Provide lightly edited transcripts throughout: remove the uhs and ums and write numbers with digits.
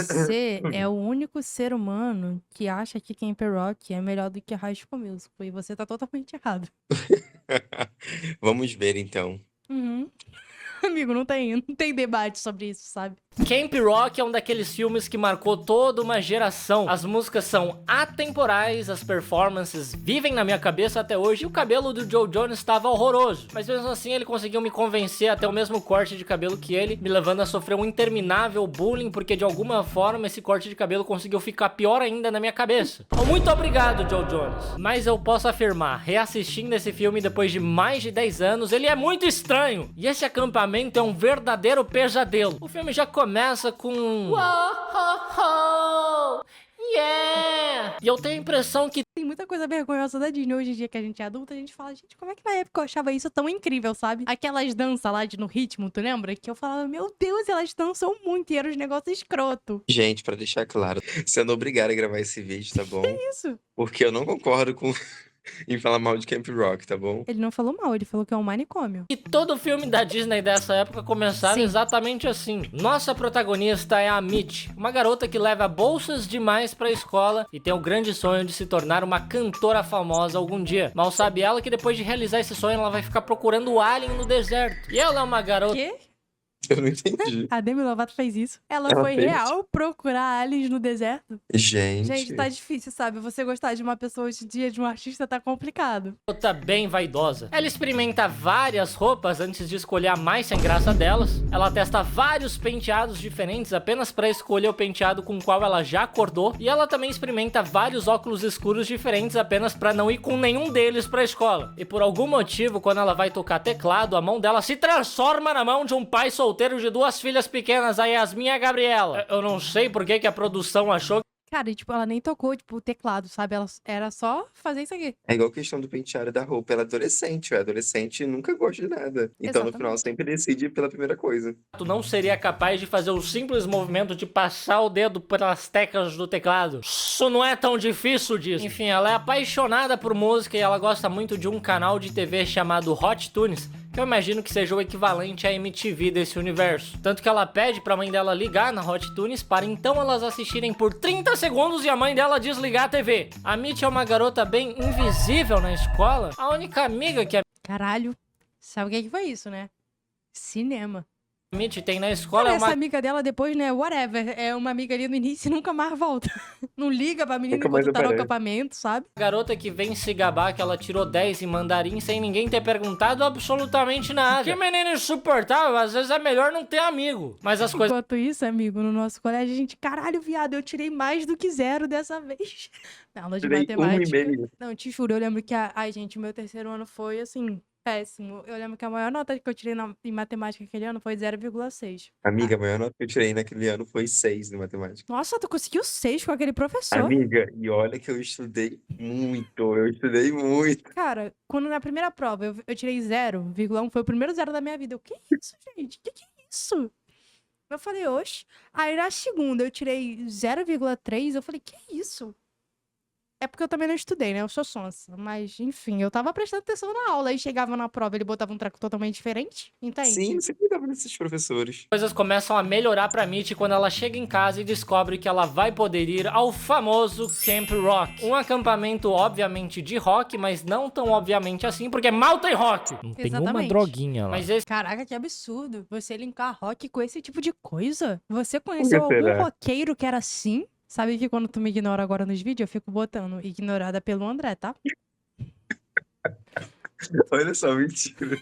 Você é o único ser humano que acha que Camp Rock é melhor do que High School Musical, e você tá totalmente errado. Vamos ver então. Uhum. Amigo, não tem debate sobre isso, sabe? Camp Rock é um daqueles filmes que marcou toda uma geração. As músicas são atemporais, as performances vivem na minha cabeça até hoje, e o cabelo do Joe Jonas estava horroroso. Mas mesmo assim ele conseguiu me convencer até o mesmo corte de cabelo que ele, me levando a sofrer um interminável bullying, porque de alguma forma esse corte de cabelo conseguiu ficar pior ainda na minha cabeça. Então, muito obrigado, Joe Jonas. Mas eu posso afirmar, reassistindo esse filme depois de mais de 10 anos, ele é muito estranho. E esse acampamento é um verdadeiro pesadelo. O filme já começa com Whoa, yeah! E eu tenho a impressão que Tem muita coisa vergonhosa da Disney hoje em dia que a gente é adulta, a gente fala, gente, como é que na época eu achava isso tão incrível, sabe? Aquelas danças lá no ritmo, tu lembra? Que eu falava, meu Deus, elas dançam muito e eram os negócios escroto. Gente, pra deixar claro, você não é obrigado a gravar esse vídeo, tá bom? Isso. Porque eu não concordo com em falar mal de Camp Rock, tá bom? Ele não falou mal, ele falou que é um manicômio. todo filme da Disney dessa época começava Sim. exatamente assim. Nossa protagonista é a Mitch, uma garota que leva bolsas demais pra escola e tem o grande sonho de se tornar uma cantora famosa algum dia. Mal sabe ela que depois de realizar esse sonho ela vai ficar procurando o alien no deserto. E ela é uma garota... Quê? Eu não entendi. A Demi Lovato fez isso. Ela Ela foi fez? real procurar aliens no deserto. Gente, Gente, tá difícil, sabe? Você gostar de uma pessoa hoje em dia, de um artista, tá complicado. Garota bem vaidosa. Ela experimenta várias roupas antes de escolher a mais sem graça delas. Ela testa vários penteados diferentes apenas pra escolher o penteado com o qual ela já acordou. E ela também experimenta vários óculos escuros diferentes apenas pra não ir com nenhum deles pra escola. E por algum motivo, quando ela vai tocar teclado, a mão dela se transforma na mão de um pai solteiro de 2 filhas pequenas, a Yasmin e a Gabriela. Eu não sei por que a produção achou Cara, e tipo, ela nem tocou, tipo, o teclado, sabe? Ela era só fazer isso aqui. é igual a questão do penteado da roupa. Ela é adolescente, o adolescente nunca gosta de nada. Então no final Exatamente. sempre decide pela primeira coisa. tu não seria capaz de fazer o simples movimento de passar o dedo pelas teclas do teclado. Isso não é tão difícil disso. Enfim, ela é apaixonada por música e ela gosta muito de um canal de TV chamado Hot Tunes, que eu imagino que seja o equivalente à MTV desse universo. Tanto que ela pede pra mãe dela ligar na Hot Tunes para então elas assistirem por 30 segundos e a mãe dela desligar a TV. A Mitch é uma garota bem invisível na escola. A única amiga que a Caralho. Sabe o que que foi isso, né? Cinema. Mitch tem na escola Cara, é essa uma amiga dela depois, né? Whatever. É uma amiga ali no início e nunca mais volta. Não liga pra menina Nunca mais enquanto tá no aparece. acampamento, sabe? garota que vem se gabar que ela tirou 10 em mandarim sem ninguém ter perguntado absolutamente nada. Que menina insuportável, às vezes é melhor não ter amigo. Mas as coisas Enquanto isso, amigo, no nosso colégio, a gente, caralho, viado, eu tirei mais do que 0 dessa vez. Na aula de Tirei matemática. 1,5. Não, te juro, eu lembro que ai, gente, o meu terceiro ano foi assim, péssimo. Eu lembro que a maior nota que eu tirei em matemática aquele ano foi 0,6. Amiga, a maior nota que eu tirei naquele ano foi 6 no matemática. Nossa, tu conseguiu 6 com aquele professor. Amiga, e olha que eu estudei muito, eu estudei muito. Cara, quando na primeira prova eu tirei 0,1, foi o primeiro 0 da minha vida. Eu, que isso, gente? Que é isso? Eu falei, oxe. Aí na segunda eu tirei 0,3, eu falei, que isso? É porque eu também não estudei, né? Eu sou sonsa. Mas, enfim, eu tava prestando atenção na aula. Aí chegava na prova, ele botava um treco totalmente diferente. Entende? Sim, você cuidava desses professores. começam a melhorar pra Mitch quando ela chega em casa e descobre que ela vai poder ir ao famoso Camp Rock. Um acampamento, obviamente, de rock, mas não tão obviamente assim, porque mal tem rock. Não tem uma Exatamente. droguinha lá. Mas esse Caraca, que absurdo. Você linkar rock com esse tipo de coisa. Você conheceu algum será? roqueiro que era assim? Sabe que quando tu me ignora agora nos vídeos, eu fico botando ignorada pelo André, tá? Olha só, mentira.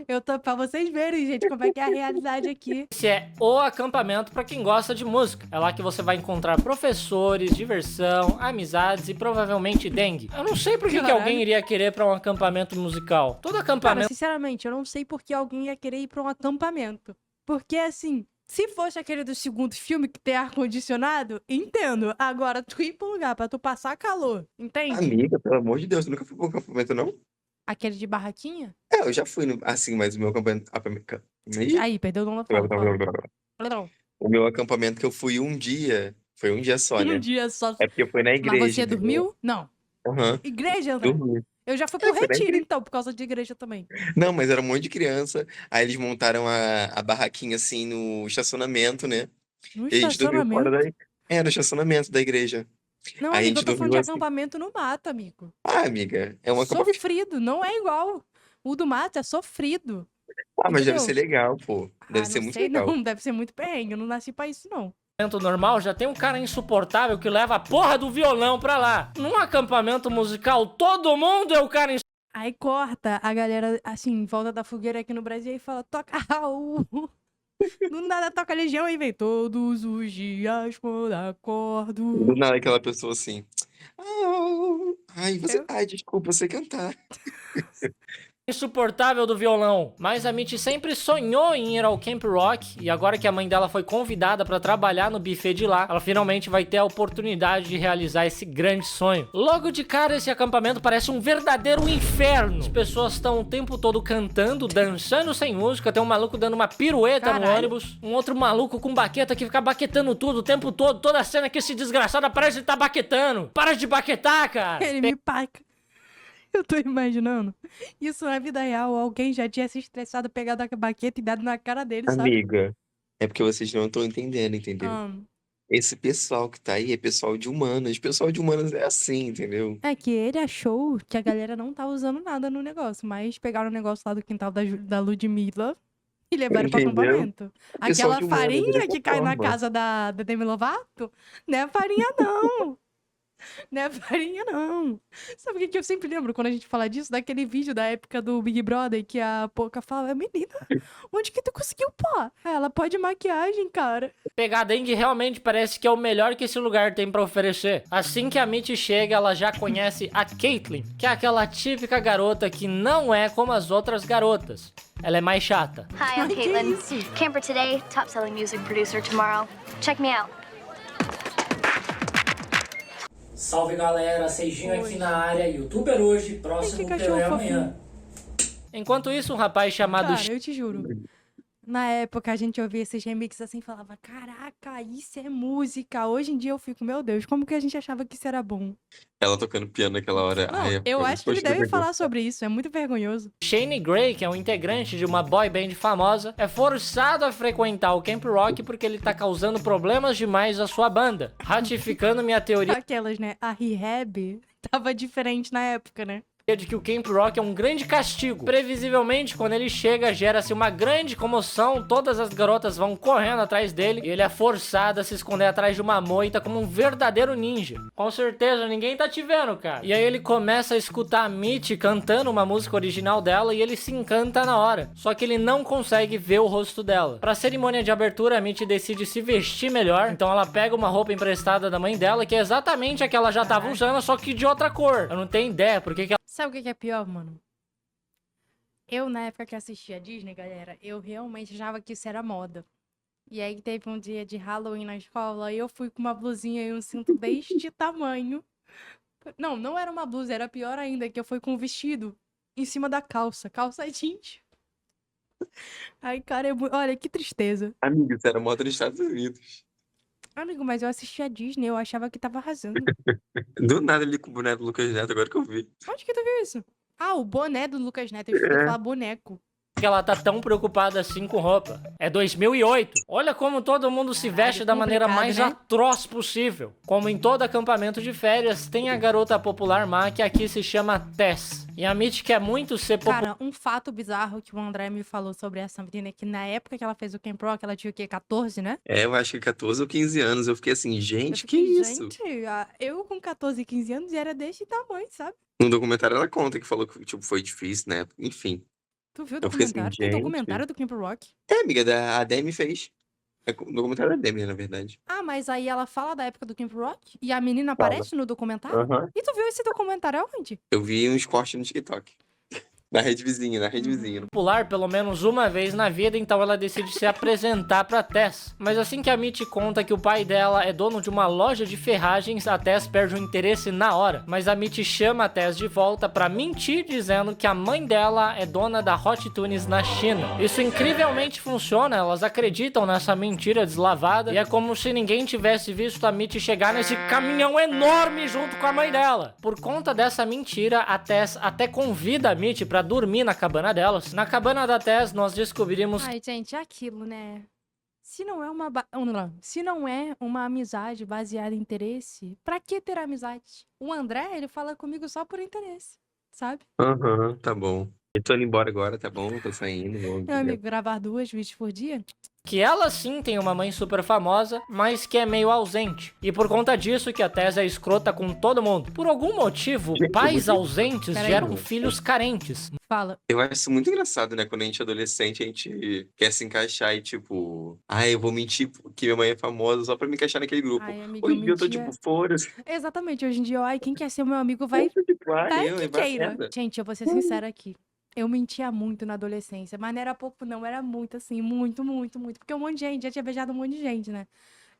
Eu tô pra vocês verem, gente, como é que é a realidade aqui. Esse é o acampamento pra quem gosta de música. É lá que você vai encontrar professores, diversão, amizades e provavelmente dengue. Eu não sei por que Caralho. alguém iria querer pra um acampamento musical. Todo Cara, acampamento sinceramente, eu não sei por que alguém ia querer ir pra um acampamento. Porque, assim, se fosse aquele do segundo filme que tem ar-condicionado, entendo. Agora, tu ir pra um lugar pra tu passar calor, entende? Amiga, pelo amor de Deus, eu nunca fui pra um acampamento, não? Aquele de barraquinha? É, eu já fui, assim, mas o meu acampamento... Ih, Aí, perdeu o nome da fala. Não, O meu acampamento que eu fui um dia, foi um dia só, um né? dia só. É porque eu fui na igreja, Mas você entendeu? dormiu? Não. Aham, Igreja, André? dormi. Eu já fui É, pro eu fui na retiro, igreja. então, por causa de igreja também. Não, mas era um monte de criança. Aí eles montaram a barraquinha assim no estacionamento, né? No E a gente dormiu fora estacionamento? no estacionamento da igreja. Não, Aí a amigo, eu gente tô falando dormiu de assim. acampamento no mato, amigo. Ah, amiga, é um acampamento. Sofrido, não é igual. O do mato é sofrido, Ah, mas deve ser entendeu? legal, pô. Deve Ah, ser não muito sei legal. não, deve ser muito perrengue, eu não nasci pra isso não. normal, já tem um cara insuportável que leva a porra do violão pra lá. Num acampamento musical, todo mundo é o cara Aí corta a galera, assim, em volta da fogueira aqui no Brasil e fala, toca Raul. Do nada toca Legião e vem todos os dias quando Do acordo. nada aquela pessoa assim. Ai, Eu- Ai, desculpa, você cantar. insuportável do violão. Mas a Mitty sempre sonhou em ir ao Camp Rock, e agora que a mãe dela foi convidada pra trabalhar no buffet de lá, ela finalmente vai ter a oportunidade de realizar esse grande sonho. Logo de cara, esse acampamento parece um verdadeiro inferno. As pessoas estão o tempo todo cantando, dançando sem música, tem um maluco dando uma pirueta no Caralho. ônibus, um outro maluco com baqueta que fica baquetando tudo o tempo todo, toda a cena que esse desgraçado parece que tá baquetando. Para de baquetar, cara! Ele me paca. Eu tô imaginando. Isso na vida real, alguém já tinha se estressado, pegado a baqueta e dado na cara dele, sabe? Amiga, é porque vocês não estão entendendo, entendeu? Ah, Esse pessoal que tá aí é pessoal de humanas. Pessoal de humanas é assim, entendeu? é que ele achou que a galera não tava usando nada no negócio, mas pegaram o negócio lá do quintal da Ludmilla e levaram pro Entendeu? acampamento. Pessoal Aquela de humanas é farinha dessa que cai na forma. casa da Demi Lovato, não é farinha não. Não é farinha, não. Sabe o que que eu sempre lembro quando a gente fala disso? Daquele vídeo da época do Big Brother que a Poca fala, menina, onde que tu conseguiu pó? Ela pode maquiagem, cara. Pegar dengue realmente parece que é o melhor que esse lugar tem pra oferecer. Assim que a Mitty chega, ela já conhece a Caitlyn, que é aquela típica garota que não é como as outras garotas. Ela é mais chata. Hi, I'm Ai, que Caitlin. isso? Camper today, top selling music producer tomorrow. Check me out. Salve galera, Seijinho aqui na área, youtuber hoje, próximo Ai, que cachorro TV fofinho. amanhã. Enquanto isso, um rapaz chamado Cara, eu te juro. Na época a gente ouvia esses remixes assim e falava, caraca, isso é música. Hoje em dia eu fico, meu Deus, como que a gente achava que isso era bom? Ela tocando piano naquela hora. Não, Ai, eu muito acho que ele deve constrangedor. falar sobre isso, é muito vergonhoso. Shane Gray, que é um integrante de uma boy band famosa, é forçado a frequentar o Camp Rock porque ele tá causando problemas demais à sua banda, ratificando minha teoria Aquelas, né? A Rehab tava diferente na época, né? de que o Camp Rock é um grande castigo. Previsivelmente, quando ele chega, gera-se uma grande comoção, todas as garotas vão correndo atrás dele e ele é forçado a se esconder atrás de uma moita como um verdadeiro ninja. Com certeza, ninguém tá te vendo, cara. E aí ele começa a escutar a Mitty cantando uma música original dela e ele se encanta na hora. Só que ele não consegue ver o rosto dela. Pra cerimônia de abertura, a Mitty decide se vestir melhor, então ela pega uma roupa emprestada da mãe dela, que é exatamente a que ela já tava usando, só que de outra cor. Eu não tenho ideia porque que ela... Sabe o que que é pior, mano? Eu, na época que assistia a Disney, galera, eu realmente achava que isso era moda. E aí teve um dia de Halloween na escola e eu fui com uma blusinha e um cinto deste tamanho. Não, não era uma blusa, era pior ainda, que eu fui com um vestido em cima da calça jeans. Ai, cara, olha, que tristeza. Amigo, isso era moda nos Estados Unidos. Amigo, mas eu assistia a Disney, eu achava que tava arrasando. Do nada ele com o boneco do Lucas Neto, agora que eu vi. Onde que tu viu isso? Ah, o boné do Lucas Neto, eu esqueci de falar boneco. ela tá tão preocupada assim com roupa. É 2008. Olha como todo mundo se veste da maneira complicado, mais né? atroz possível. Como em todo acampamento de férias, tem a garota popular má que aqui se chama Tess. E a Mitty quer muito ser popular. Cara, um fato bizarro que o André me falou sobre essa menina é que na época que ela fez o Camp Rock, ela tinha o quê? 14, né? É, eu acho que 14 ou 15 anos. Eu fiquei assim, Eu gente, que fiquei, isso? gente, eu com 14, 15 anos era desse tamanho, sabe? No documentário ela conta que falou que tipo, foi difícil, né? Enfim. Tu viu o Eu fiquei assim, documentário? Tem gente. documentário do Camp Rock? É, amiga, a Demi fez. É o documentário da Demi, na verdade. Ah, mas aí ela fala da época do Camp Rock? E a menina Fala. aparece no documentário? Aham. E tu viu esse documentário aonde? Eu vi uns cortes no TikTok. Na rede vizinha, na rede vizinha. popular pelo menos uma vez na vida, então ela decide se apresentar pra Tess. Mas assim que a Mitty conta que o pai dela é dono de uma loja de ferragens, a Tess perde o interesse na hora. Mas a Mitty chama a Tess de volta pra mentir, dizendo que a mãe dela é dona da Hot Tunes na China. Isso incrivelmente funciona, elas acreditam nessa mentira deslavada, e é como se ninguém tivesse visto a Mitty chegar nesse caminhão enorme junto com a mãe dela. Por conta dessa mentira, a Tess até convida a Mitty pra dormir na cabana delas. Na cabana da Tess, nós descobrimos Ai, gente, é aquilo, né? Se não é uma amizade baseada em interesse, pra que ter amizade? O André, ele fala comigo só por interesse, sabe? Aham, tá bom. Eu tô indo embora agora, tá bom? Tô saindo. Meu amigo, gravar 2 vídeos por dia? Que ela sim tem uma mãe super famosa, mas que é meio ausente. E por conta disso que a Tess é escrota com todo mundo. Por algum motivo, Gente, pais muito- ausentes Peraí. geram filhos carentes. Fala. Eu acho isso muito engraçado, né? Quando a gente é adolescente, a gente quer se encaixar e, tipo, eu vou mentir que minha mãe é famosa só pra me encaixar naquele grupo. Ai, amigo, Hoje em dia eu tô, mentia. tipo, foda-se. Exatamente, hoje em dia, ai, quem quer ser meu amigo vai Tipo, ai, que vai queira. merda. Gente, eu vou ser sincera aqui. Eu mentia muito na adolescência, mas não era pouco, não, era muito, assim, muito, muito, muito. Porque um monte de gente, já tinha beijado um monte de gente, né?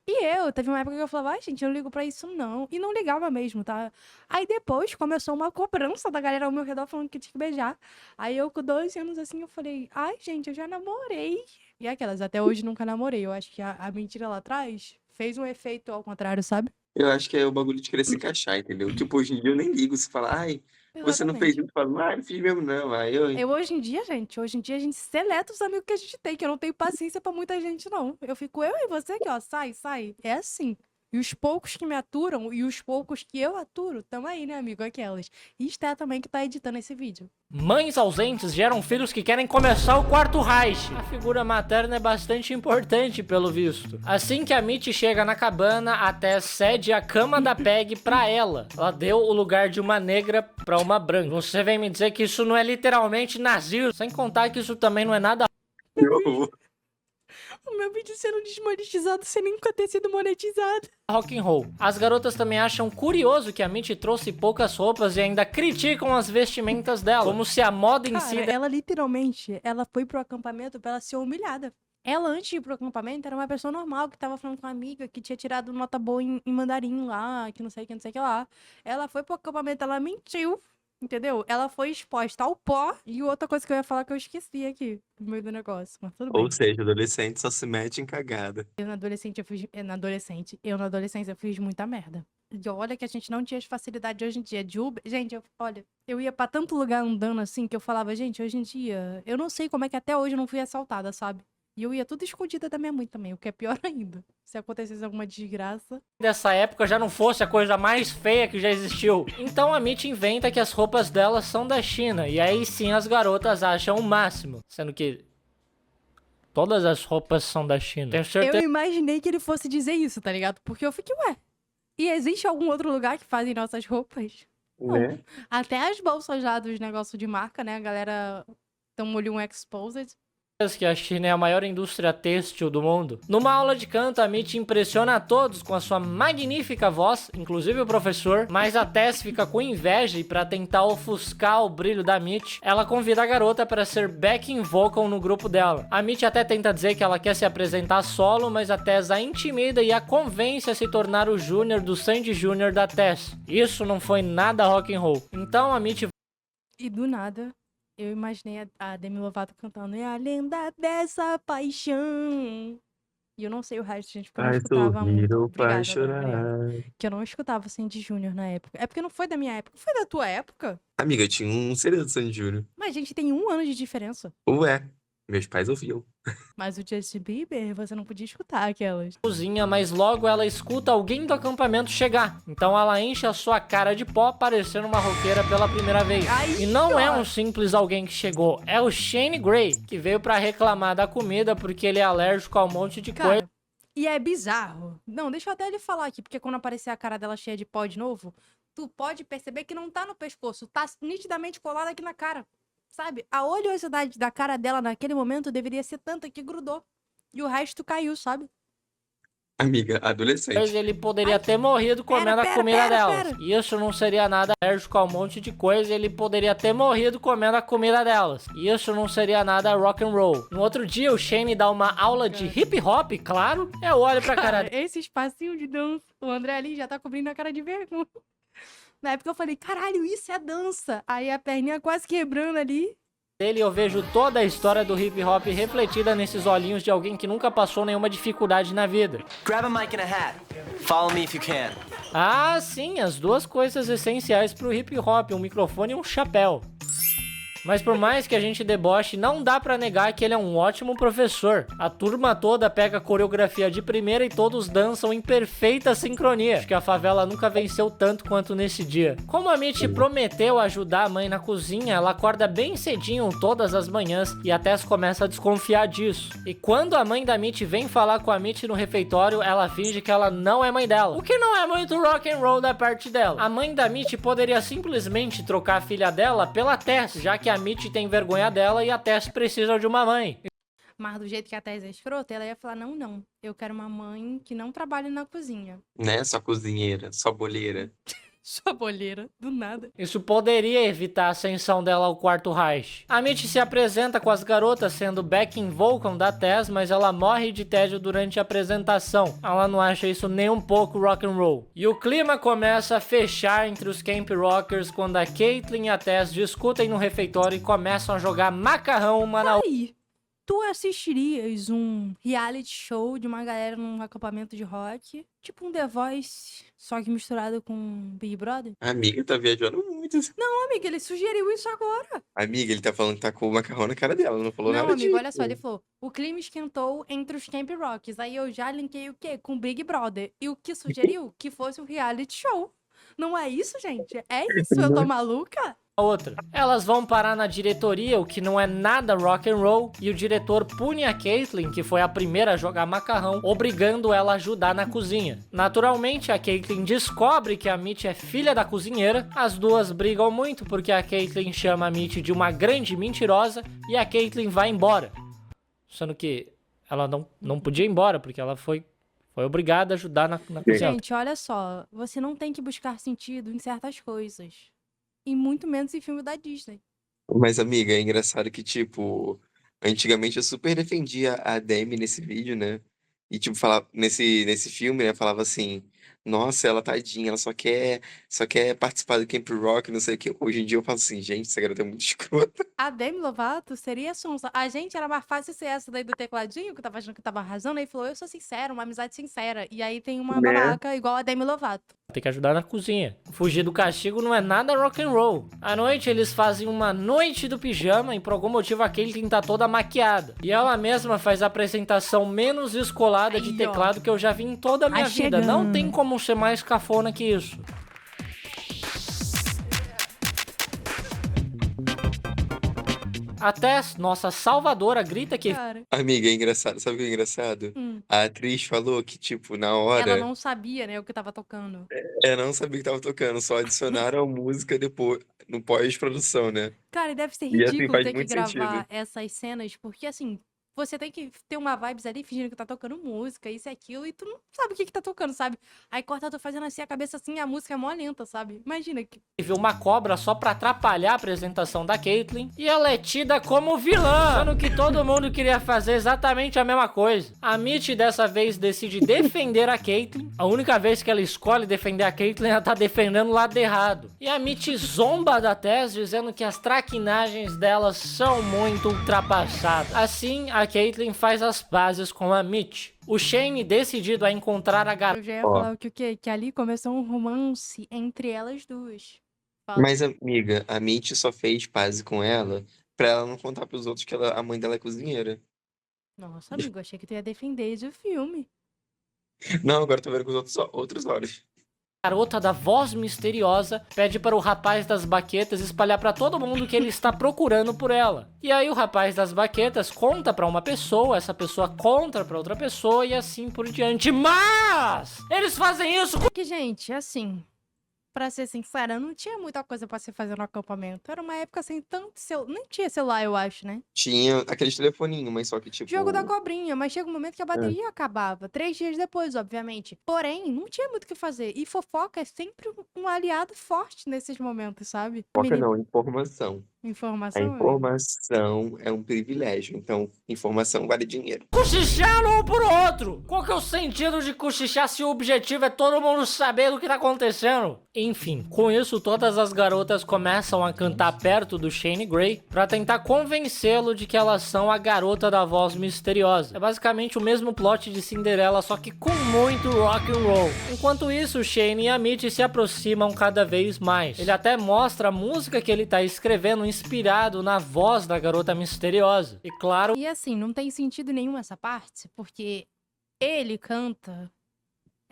E teve uma época que eu falava, ai, gente, eu não ligo pra isso, não. E não ligava mesmo, tá? Aí depois começou uma cobrança da galera ao meu redor falando que tinha que beijar. Aí eu, com 12 anos assim, eu falei, ai, gente, eu já namorei. E aquelas, até hoje nunca namorei. Eu acho que a mentira lá atrás fez um efeito ao contrário, sabe? Eu acho que é o bagulho de querer se encaixar, entendeu? Tipo, hoje em dia eu nem ligo. Se falar, ai, você não fez Exatamente. isso, eu falo, não fiz mesmo não. Aí eu, Hoje em dia, a gente seleta os amigos que a gente tem, que eu não tenho paciência pra muita gente, não. Eu fico, eu e você aqui, ó, sai. É assim. E os poucos que me aturam e os poucos que eu aturo, tamo aí, né, amigo? Aquelas. E Esté também que tá editando esse vídeo. Mães ausentes geram filhos que querem começar o quarto Reich. A figura materna é bastante importante, pelo visto. Assim que a Mitty chega na cabana, a Tess cede a cama da Peg pra ela. Ela deu o lugar de uma negra pra uma branca. Você vem me dizer que isso não é literalmente nazismo? Sem contar que isso também não é nada eu, O meu vídeo sendo desmonetizado sem nunca ter sido monetizado. rock and roll. As garotas também acham curioso que a Mitty trouxe poucas roupas e ainda criticam as vestimentas dela, como se a moda em si Cara, ela literalmente, ela foi pro acampamento pra ela ser humilhada. Ela, antes de ir pro acampamento, era uma pessoa normal, que tava falando com uma amiga, que tinha tirado nota boa em mandarim lá, que não sei o que, não sei o que lá. Ela foi pro acampamento, ela mentiu, entendeu? Ela foi exposta ao pó. E outra coisa que eu ia falar que eu esqueci aqui, no meio do negócio, mas tudo bem. ou seja, adolescente só se mete em cagada. Eu na adolescência eu fiz muita merda. E olha que a gente não tinha as facilidades hoje em dia de Uber. Gente, olha, eu ia pra tanto lugar andando assim que eu falava, gente, hoje em dia, eu não sei como é que até hoje eu não fui assaltada, sabe? E eu ia tudo escondida da minha mãe também, o que é pior ainda. Se acontecesse alguma desgraça. dessa época já não fosse a coisa mais feia que já existiu. Então a Mitty inventa que as roupas dela são da China, e aí sim as garotas acham o máximo, sendo que todas as roupas são da China. Tenho Eu certeza imaginei que ele fosse dizer isso, tá ligado? Porque eu fiquei, ué, e existe algum outro lugar que fazem nossas roupas? Né? Até as bolsas lá dos negócios de marca, né? A galera tão olho um exposed. que a China é a maior indústria têxtil do mundo. Numa aula de canto, a Mitty impressiona a todos com a sua magnífica voz, inclusive o professor, mas a Tess fica com inveja e para tentar ofuscar o brilho da Mitty, ela convida a garota para ser backing vocal no grupo dela. A Mitty até tenta dizer que ela quer se apresentar solo, mas a Tess a intimida e a convence a se tornar o júnior do Sandy Júnior da Tess. Isso não foi nada rock and roll. Então a Mitty E do nada, eu imaginei a Demi Lovato cantando É a lenda dessa paixão. E eu não sei o resto, gente, porque eu não Ai, escutava muito. sorriram pra Obrigada, chorar. Gabriel. Que eu não escutava Sandy Júnior na época. É porque não foi da minha época. Foi da tua época? Amiga, tinha um CD do Sandy Júnior. Mas a gente tem 1 ano de diferença. Ué, meus pais ouviam. Mas o Justin Bieber, você não podia escutar aquelas. cozinha, mas logo ela escuta alguém do acampamento chegar. Então ela enche a sua cara de pó, parecendo uma roqueira pela primeira vez. Ai, E não é ó. um simples alguém que chegou, é o Shane Gray, que veio pra reclamar da comida porque ele é alérgico a um monte de coisa. Cara, e é bizarro. Não, deixa eu até ele falar aqui, porque quando aparecer a cara dela cheia de pó de novo, tu pode perceber que não tá no pescoço, tá nitidamente colado aqui na cara. Sabe? A oleosidade da cara dela naquele momento deveria ser tanta que grudou. E o resto caiu, sabe? Amiga, adolescente. Ele poderia ter morrido comendo a comida pera. delas. E isso não seria nada alérgico a um monte de coisa. Ele poderia ter morrido comendo a comida delas. E isso não seria nada rock and roll. No outro dia, o Shane dá uma aula de hip hop, claro. Eu olho pra cara Esse espacinho de dança, o André ali já tá cobrindo a cara de vergonha. Na época eu falei, caralho, isso é dança. Aí a perninha quase quebrando ali. dele, eu vejo toda a história do hip hop refletida nesses olhinhos de alguém que nunca passou nenhuma dificuldade na vida. Grab a mic and a hat. Follow me if you can. Ah, sim, as duas coisas essenciais pro hip hop, um microfone e um chapéu. Mas por mais que a gente deboche, não dá pra negar que ele é um ótimo professor. A turma toda pega a coreografia de primeira e todos dançam em perfeita sincronia. Acho que a favela nunca venceu tanto quanto nesse dia. Como a Mitty prometeu ajudar a mãe na cozinha, ela acorda bem cedinho todas as manhãs e a Tess começa a desconfiar disso. E quando a mãe da Mitty vem falar com a Mitty no refeitório, ela finge que ela não é mãe dela. O que não é muito rock and roll da parte dela. A mãe da Mitty poderia simplesmente trocar a filha dela pela Tess, já que a Mitty tem vergonha dela e a Tess precisa de uma mãe. Mas do jeito que a Tess é escrota, ela ia falar, não, eu quero uma mãe que não trabalhe na cozinha. Né? Só cozinheira, só boleira. Sua boleira, do nada. Isso poderia evitar a ascensão dela ao quarto Reich. A Mitty se apresenta com as garotas sendo backing vocal da Tess, mas ela morre de tédio durante a apresentação. Ela não acha isso nem um pouco rock and roll. E o clima começa a fechar entre os Camp Rockers quando a Caitlyn e a Tess discutem no refeitório e começam a jogar macarrão uma na outra. Aí, tu assistirias um reality show de uma galera num acampamento de rock, tipo um The Voice, só que misturado com Big Brother? Amiga, tá viajando muito. Não, amiga, ele sugeriu isso agora. Amiga, ele tá falando que tá com o macarrão na cara dela, não falou Não, nada amigo, disso. olha só, ele falou, o clima esquentou entre os Camp Rocks. Aí eu já linkei o quê? Com Big Brother. E o que sugeriu? Que fosse um reality show. Não é isso, gente? É isso? Eu tô maluca? Outra. Elas vão parar na diretoria, o que não é nada rock and roll, e o diretor pune a Caitlyn, que foi a primeira a jogar macarrão, obrigando ela a ajudar na cozinha. Naturalmente, a Caitlyn descobre que a Mitty é filha da cozinheira, as duas brigam muito porque a Caitlyn chama a Mitty de uma grande mentirosa e a Caitlyn vai embora. Sendo que ela não podia ir embora, porque ela foi obrigada a ajudar na cozinha. Gente, olha só, você não tem que buscar sentido em certas coisas. E muito menos em filme da Disney. Mas, amiga, é engraçado que, tipo, antigamente eu super defendia a Demi nesse vídeo, né? E, tipo, falava, nesse filme, né? Falava assim, nossa, ela tadinha, ela só quer participar do Camp Rock, não sei o quê. Hoje em dia eu falo assim, gente, essa garota é muito escrota. A Demi Lovato seria sonsa. A gente era mais fácil ser essa daí do tecladinho, que tava achando que tava arrasando. Aí falou, eu sou sincera, uma amizade sincera. E aí tem uma Né? babaca igual a Demi Lovato. Tem que ajudar na cozinha. Fugir do castigo não é nada rock and roll. À noite eles fazem uma noite do pijama e por algum motivo a Caitlyn tá toda maquiada. E ela mesma faz a apresentação menos descolada de Aí, ó. teclado que eu já vi em toda a minha Tá vida. Não chegando. tem como ser mais cafona que isso. A Tess, nossa salvadora, grita que Cara, Amiga, é engraçado. Sabe o que é engraçado? Hum. A atriz falou que, tipo, na ela hora, não sabia, né, o que tava tocando. ela não sabia que tava tocando, só adicionaram a música depois, no pós-produção, né? Cara, e deve ser E assim ridículo faz ter que muito gravar sentido. essas cenas, porque assim, você tem que ter uma vibes ali fingindo que tá tocando música, isso e aquilo, e tu não sabe o que que tá tocando, sabe? Aí corta tu fazendo assim a cabeça assim e a música é mó lenta, sabe? Imagina que. teve uma cobra só pra atrapalhar a apresentação da Caitlyn. E ela é tida como vilã, sendo que todo mundo queria fazer exatamente a mesma coisa. A Mitty dessa vez decide defender a Caitlyn. A única vez que ela escolhe defender a Caitlyn, ela tá defendendo o lado errado. E a Mitty zomba da Tess, dizendo que as traquinagens dela são muito ultrapassadas. Assim, a Caitlyn faz as pazes com a Mitty. O Shane, decidido a encontrar a garota. Eu já ia falar que o quê? Que ali começou um romance entre elas duas. Fala. Mas, amiga, a Mitty só fez paz com ela pra ela não contar pros outros que a mãe dela é cozinheira. Nossa, amigo, achei que tu ia defender esse filme. Não, agora eu tô vendo com os outros olhos. A garota da voz misteriosa pede para o rapaz das baquetas espalhar para todo mundo que ele está procurando por ela. E aí o rapaz das baquetas conta para uma pessoa, essa pessoa conta para outra pessoa e assim por diante. Mas eles fazem isso com... Porque, gente, assim, pra ser sincera, não tinha muita coisa pra se fazer no acampamento. Era uma época sem tanto celular. Nem tinha celular, eu acho, né? Tinha aqueles telefoninhos, mas só que, tipo... Jogo da cobrinha, mas chega um momento que a bateria acabava. 3 dias depois, obviamente. Porém, não tinha muito o que fazer. E fofoca é sempre um aliado forte nesses momentos, sabe? Fofoca não, informação. A Informação. amigo. informação é um privilégio. Então, informação vale dinheiro. cochichando um pro outro. Qual que é o sentido de cochichar se o objetivo é todo mundo saber do que tá acontecendo? Enfim, com isso todas as garotas começam a cantar perto do Shane Gray pra tentar convencê-lo de que elas são a garota da voz misteriosa. É basicamente o mesmo plot de Cinderela, só que com muito rock and roll. Enquanto isso, o Shane e a Mitty se aproximam cada vez mais. Ele até mostra a música que ele tá escrevendo inspirado na voz da garota misteriosa. E claro, E assim, não tem sentido nenhum essa parte, porque ele canta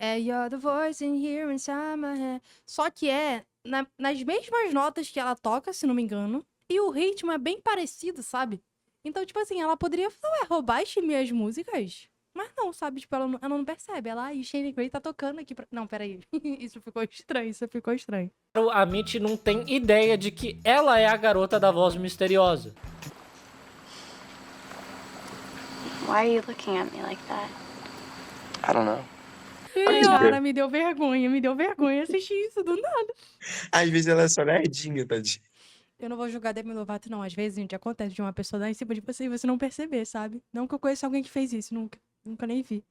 You're the voice in here inside my head. Só que nas mesmas notas que ela toca, se não me engano, e o ritmo é bem parecido, sabe? Então, tipo assim, ela poderia falar, ué, roubaste minhas músicas? Mas não, sabe? Tipo, ela não percebe. Ela, o Shane Gray tá tocando aqui pra... Não, peraí. Isso ficou estranho. a Mitty não tem ideia de que ela é a garota da voz misteriosa. Why are you looking at me like that? I don't know. Cara, me deu vergonha assistir isso do nada. Às vezes ela é só nerdinha, tadinha. Eu não vou julgar Demi Lovato, não. Às vezes, gente, acontece de uma pessoa dar em cima de você e você não perceber, sabe? Não que eu conheça alguém que fez isso, nunca. Nunca nem vi.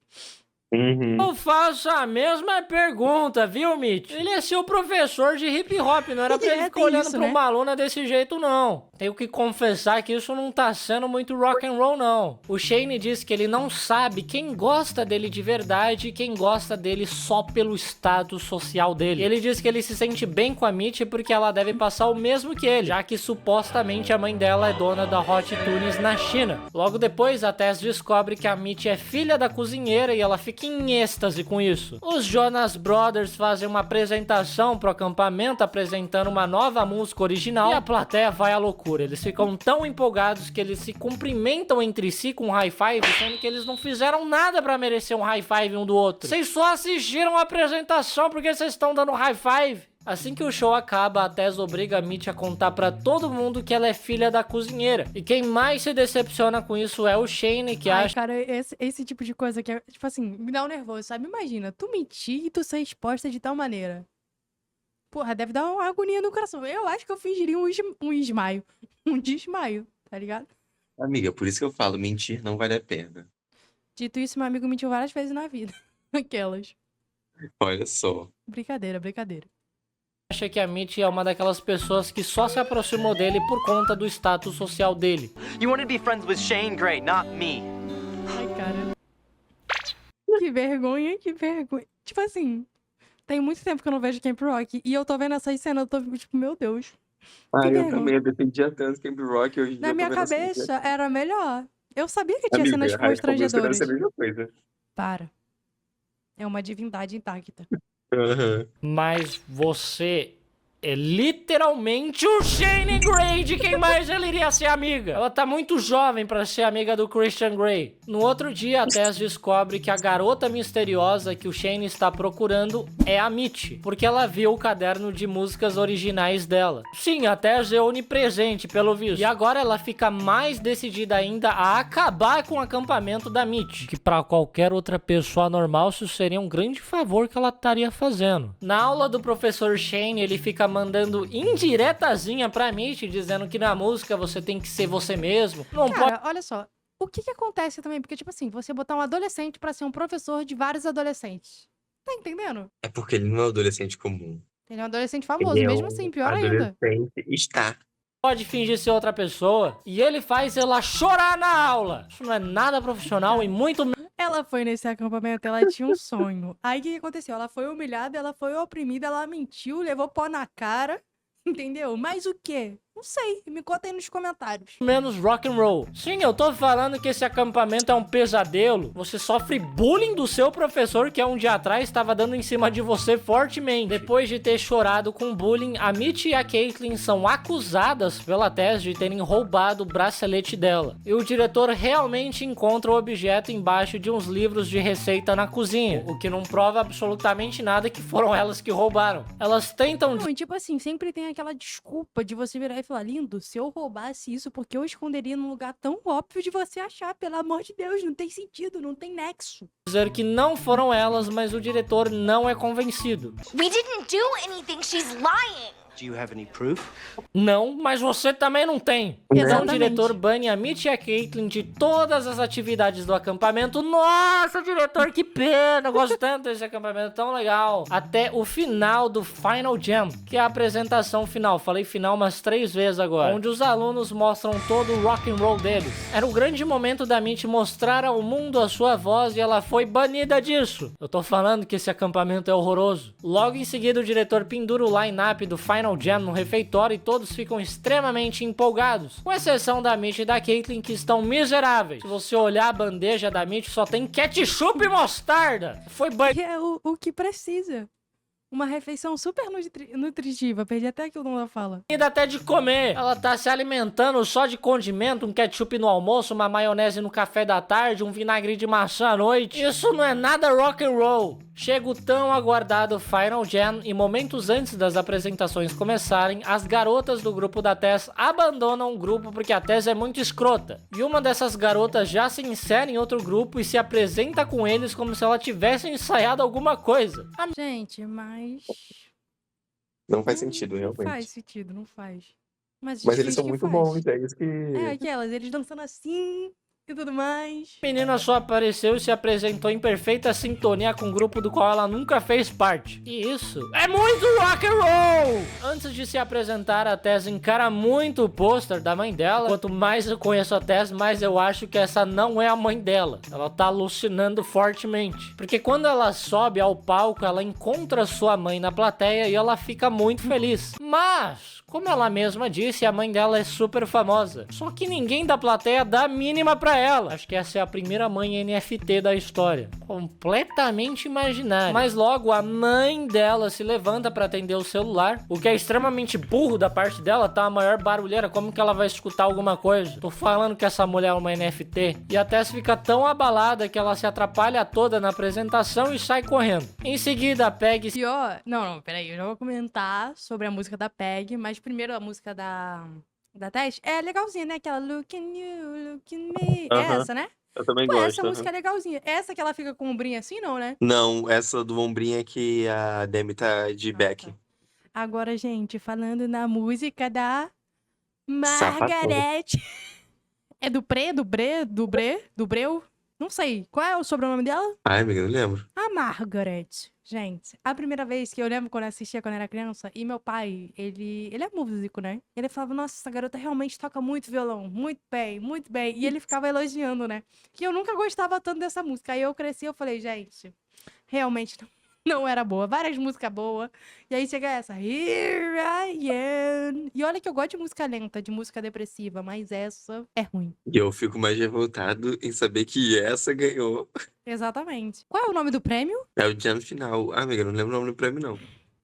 Uhum. Eu faço a mesma pergunta, viu, Mitch? Ele é seu professor de hip hop, não era pra ele ficar tem olhando isso, pra né? uma aluna desse jeito, não. Tenho que confessar que isso não tá sendo muito rock and roll, não. O Shane diz que ele não sabe quem gosta dele de verdade e quem gosta dele só pelo status social dele. Ele diz que ele se sente bem com a Mitch porque ela deve passar o mesmo que ele, já que supostamente a mãe dela é dona da Hot Tunes na China. Logo depois, a Tess descobre que a Mitch é filha da cozinheira e ela fica em êxtase com isso. Os Jonas Brothers fazem uma apresentação pro acampamento apresentando uma nova música original e a plateia vai à loucura. Eles ficam tão empolgados que eles se cumprimentam entre si com um high five, sendo que eles não fizeram nada pra merecer um high five um do outro. Vocês só assistiram a apresentação porque vocês estão dando high five. Assim que o show acaba, a Tess obriga a Mitch a contar pra todo mundo que ela é filha da cozinheira. E quem mais se decepciona com isso é o Shane, que Ai, acha cara, esse tipo de coisa que é, tipo assim, me dá um nervoso, sabe? Imagina, tu mentir e tu ser exposta de tal maneira. Porra, deve dar uma agonia no coração. Eu acho que eu fingiria um desmaio. Um desmaio, tá ligado? Amiga, por isso que eu falo, mentir não vale a pena. Dito isso, meu amigo mentiu várias vezes na vida. Aquelas. Olha só. Brincadeira. que a Mitch é uma daquelas pessoas que só se aproximou dele por conta do status social dele. You wanted to be friends with Shane Gray, not me. Ai, cara. Que vergonha. Tipo assim, tem muito tempo que eu não vejo Camp Rock. E eu tô vendo essas cenas, eu tô tipo, meu Deus. Ah, eu vergonha. também, eu defendia tanto Camp Rock, hoje em dia Na eu tô minha vendo essa música. cabeça, era melhor. Eu sabia que tinha Amiga, cenas High School Musical deve constrangedoras. ser a mesma coisa. Para. É uma divindade intacta. Aham. Mas você é literalmente o Shane Gray, de quem mais ela iria ser amiga. Ela tá muito jovem pra ser amiga do Christian Grey. No outro dia, a Tess descobre que a garota misteriosa que o Shane está procurando é a Mitch, porque ela viu o caderno de músicas originais dela. Sim, a Tess é onipresente, pelo visto. E agora ela fica mais decidida ainda a acabar com o acampamento da Mitch, que pra qualquer outra pessoa normal isso seria um grande favor que ela estaria fazendo. Na aula do professor Shane, ele fica mandando indiretazinha pra Mitch, dizendo que na música você tem que ser você mesmo. Não pode. Cara, olha só. O que acontece também? Porque, tipo assim, você botar um adolescente pra ser um professor de vários adolescentes. Tá entendendo? É porque ele não é um adolescente comum. Ele é um adolescente famoso, Ele é mesmo um assim, pior ainda. adolescente está. Pode fingir ser outra pessoa. E ele faz ela chorar na aula. Isso não é nada profissional e muito menos. Ela foi nesse acampamento, ela tinha um sonho. Aí o que aconteceu? Ela foi humilhada, ela foi oprimida, ela mentiu, levou pó na cara. Entendeu? Mas o quê? Não sei. Me conta aí nos comentários. Menos rock and roll. Sim, eu tô falando que esse acampamento é um pesadelo. Você sofre bullying do seu professor que há um dia atrás estava dando em cima de você fortemente. Depois de ter chorado com bullying, a Mitch e a Caitlyn são acusadas pela Tess de terem roubado o bracelete dela. E o diretor realmente encontra o objeto embaixo de uns livros de receita na cozinha, o que não prova absolutamente nada que foram elas que roubaram. Elas tentam Não, e tipo assim, sempre tem aquela desculpa de você virar e falar, lindo, se eu roubasse isso, porque eu esconderia num lugar tão óbvio de você achar, pelo amor de Deus, não tem sentido, não tem nexo. dizer que não foram elas, mas o diretor não é convencido. We didn't do anything. She's lying. Do you have any proof? Não, mas você também não tem. Então o Exatamente. diretor bane a Mitch e a Caitlyn de todas as atividades do acampamento. Nossa, diretor, que pena! Eu gosto tanto desse acampamento, tão legal. Até o final do Final Jam, que é a apresentação final. Falei final umas 3 vezes agora. Onde os alunos mostram todo o rock and roll deles. Era o grande momento da Mitch mostrar ao mundo a sua voz e ela foi banida disso. Eu tô falando que esse acampamento é horroroso. Logo em seguida, o diretor pendura o line-up do Final Final Jam no refeitório e todos ficam extremamente empolgados, com exceção da Mitch e da Caitlyn, que estão miseráveis. Se você olhar a bandeja da Mitch, só tem ketchup e mostarda. Foi banho. Que é o que precisa. Uma refeição super nutritiva. Perdi até aquilo quando ela fala. Ainda até de comer. Ela tá se alimentando só de condimento, um ketchup no almoço, uma maionese no café da tarde, um vinagre de maçã à noite. Isso não é nada rock and roll. Chega o tão aguardado Final Jam e momentos antes das apresentações começarem, as garotas do grupo da Tess abandonam o grupo porque a Tess é muito escrota. E uma dessas garotas já se insere em outro grupo e se apresenta com eles como se ela tivesse ensaiado alguma coisa. Gente, mas... Não faz sentido, Não faz realmente. sentido, não faz. Mas Mas diz eles são que muito faz. bons, é isso que... É, aquelas, eles dançando assim e tudo mais. A menina só apareceu e se apresentou em perfeita sintonia com um grupo do qual ela nunca fez parte. E isso é muito rock and roll! Antes de se apresentar, a Tess encara muito o pôster da mãe dela. Quanto mais eu conheço a Tess, mais eu acho que essa não é a mãe dela. Ela tá alucinando fortemente. Porque quando ela sobe ao palco, ela encontra sua mãe na plateia e ela fica muito feliz. Mas, como ela mesma disse, a mãe dela é super famosa. Só que ninguém da plateia dá a mínima pra ela. Acho que essa é a primeira mãe NFT da história. Completamente imaginária. Mas logo a mãe dela se levanta pra atender o celular, o que é extremamente burro da parte dela, tá a maior barulheira. Como que ela vai escutar alguma coisa? Tô falando que essa mulher é uma NFT. E a Tess fica tão abalada que ela se atrapalha toda na apresentação e sai correndo. Em seguida, a Peg E ó, não, peraí, eu já vou comentar sobre a música da Peg, mas primeiro a música da Tess é legalzinha, né? Aquela Look in You, Look in Me. É Aham. essa, né? Eu também Pô, gosto. essa música é legalzinha. Essa que ela fica com o ombrinho assim, não, né? Não, essa do ombrinho é que a Demi tá de back. Tá. Agora, gente, falando na música da Sapatão. Margaret. É do Breu? Não sei. Qual é o sobrenome dela? Ai, amiga, não lembro. A Margaret. Gente, a primeira vez que eu lembro quando eu assistia quando eu era criança, e meu pai, ele é músico, né? Ele falava, nossa, essa garota realmente toca muito violão, muito bem, muito bem. E ele ficava elogiando, né? Que eu nunca gostava tanto dessa música. Aí eu cresci e eu falei, gente, realmente não era boa. Várias músicas boas. E aí chega essa, Here I Am. E olha que eu gosto de música lenta, de música depressiva, mas essa é ruim. E eu fico mais revoltado em saber que essa ganhou. Exatamente. Qual é o nome do prêmio? É o Jam Final. Ah, amiga, não lembro o nome do prêmio, não.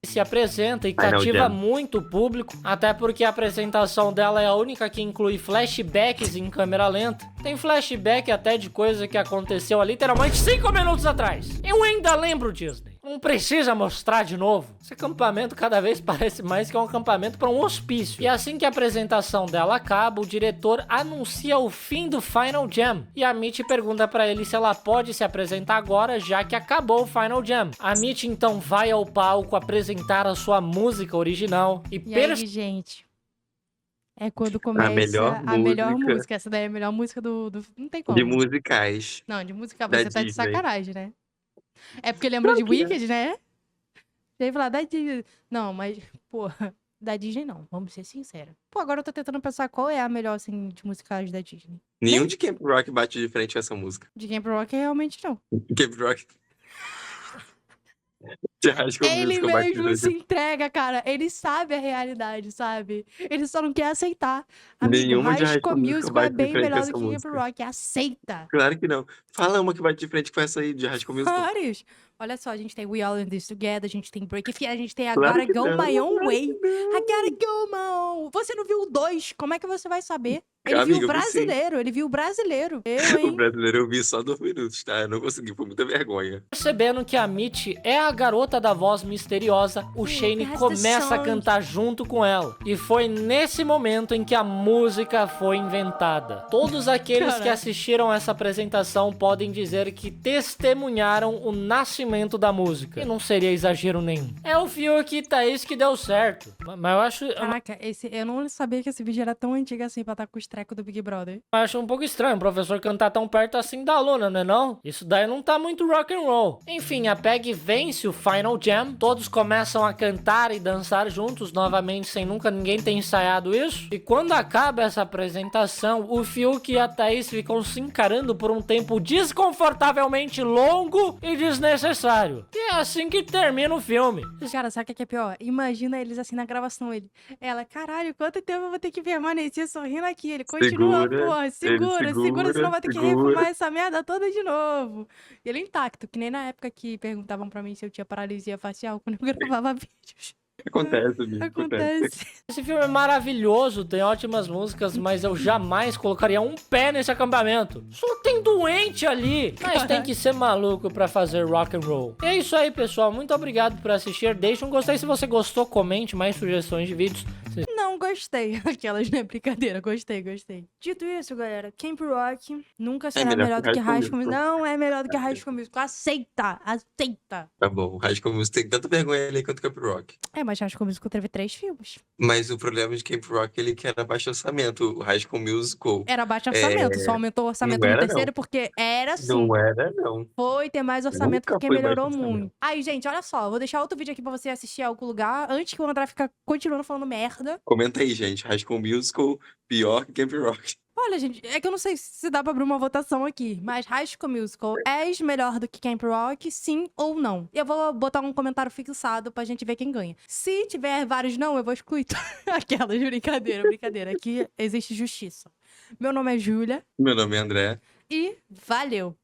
se apresenta e Final cativa Jam. muito o público, até porque a apresentação dela é a única que inclui flashbacks em câmera lenta. Tem flashback até de coisa que aconteceu há literalmente 5 minutos atrás. Eu ainda lembro, Disney. Não precisa mostrar de novo. Esse acampamento cada vez parece mais que um acampamento para um hospício. E assim que a apresentação dela acaba, o diretor anuncia o fim do Final Jam. E a Mitch pergunta para ele se ela pode se apresentar agora, já que acabou o Final Jam. A Mitch então vai ao palco apresentar a sua música original e E aí, gente? É quando começa melhor a melhor música. música. Essa daí é a melhor música do... Não tem como. De musicais. Não, de música da você tá de Disney. sacanagem, né? É porque lembrou de Claro que é. Wicked, né? Você ia falar da Disney. Não, mas, porra, da Disney não, vamos ser sinceros. Pô, agora eu tô tentando pensar qual é a melhor, assim, de musicais da Disney. Nenhum de Camp Rock bate de frente com essa música. De Camp Rock, realmente não. Camp Rock. De High School Ele Musical bate de mesmo se frente. entrega, cara. Ele sabe a realidade, sabe? Ele só não quer aceitar. Amigo, Nenhuma de High High School School Musical Musical é bate de bem frente com melhor essa do que Camp música. Rock. Aceita. Claro que não. Fala uma que bate de frente com essa aí de High School Musical. Vários. Olha só, a gente tem We All In This Together, a gente tem Break It, a gente tem Claro Agora que Go não, My Own claro Way. que não. I gotta go my own. Você não viu o 2? Como é que você vai saber? Ele Amiga, viu o eu vi sim. brasileiro, ele viu o brasileiro. Eu, O hein? brasileiro eu vi só 2 minutos, tá? Eu não consegui, foi muita vergonha. Percebendo que a Mitch é a garota da voz misteriosa, o Shane that's the começa a song. cantar junto com ela. E foi nesse momento em que a música foi inventada. Todos aqueles que Caraca. assistiram essa apresentação podem dizer que testemunharam o nascimento da música. E não seria exagero nenhum. É o Fiuk e Thaís que deu certo. Mas eu acho... Caraca, eu não sabia que esse vídeo era tão antigo assim pra estar com os treco do Big Brother. Eu acho um pouco estranho o professor cantar tão perto assim da aluna, né não? Isso daí não tá muito rock and roll. Enfim, a Peg vence o Final Jam, todos começam a cantar e dançar juntos novamente sem nunca ninguém ter ensaiado isso. E quando acaba essa apresentação, o Fiuk e a Thaís ficam se encarando por um tempo desconfortavelmente longo e desnecessário. E é assim que termina o filme. Cara, sabe o que é pior? Imagina eles assim na gravação, ela, caralho, quanto tempo eu vou ter que permanecer sorrindo aqui? Ele continua, porra, segura, senão vai ter que refumar essa merda toda de novo. E ele intacto, que nem na época que perguntavam pra mim se eu tinha paralisia facial quando eu gravava vídeos. Acontece, amigo. Acontece. Esse filme é maravilhoso, tem ótimas músicas, mas eu jamais colocaria um pé nesse acampamento. Só tem doente ali. Mas tem que ser maluco pra fazer rock and roll. E é isso aí, pessoal. Muito obrigado por assistir. Deixa um gostei se você gostou, comente mais sugestões de vídeos. Não gostei. Aquelas, né? Brincadeira. Gostei. Dito isso, galera, Camp Rock nunca será melhor do que High School Musical. Não é melhor do que High School Musical. Aceita. Tá bom, o High School Musical tem tanta vergonha ali quanto o Camp Rock. É, mas High School Musical teve 3 filmes. Mas o problema de Camp Rock ele que era baixo orçamento. O High School Musical Era baixo orçamento. Só aumentou o orçamento não no era, terceiro não. porque era assim. não era, não. Foi ter mais orçamento Nunca porque foi melhorou baixo orçamento. muito. Aí, gente, olha só. Eu vou deixar outro vídeo aqui pra você assistir a algum lugar antes que o André fica continuando falando merda. Comenta aí, gente. High School Musical pior que Camp Rock. Olha, gente, é que eu não sei se dá pra abrir uma votação aqui, mas High School Musical é melhor do que Camp Rock, sim ou não? Eu vou botar um comentário fixado pra gente ver quem ganha. Se tiver vários não, eu vou excluir aquelas. Brincadeira. Aqui existe justiça. Meu nome é Júlia Meu nome é André. e valeu!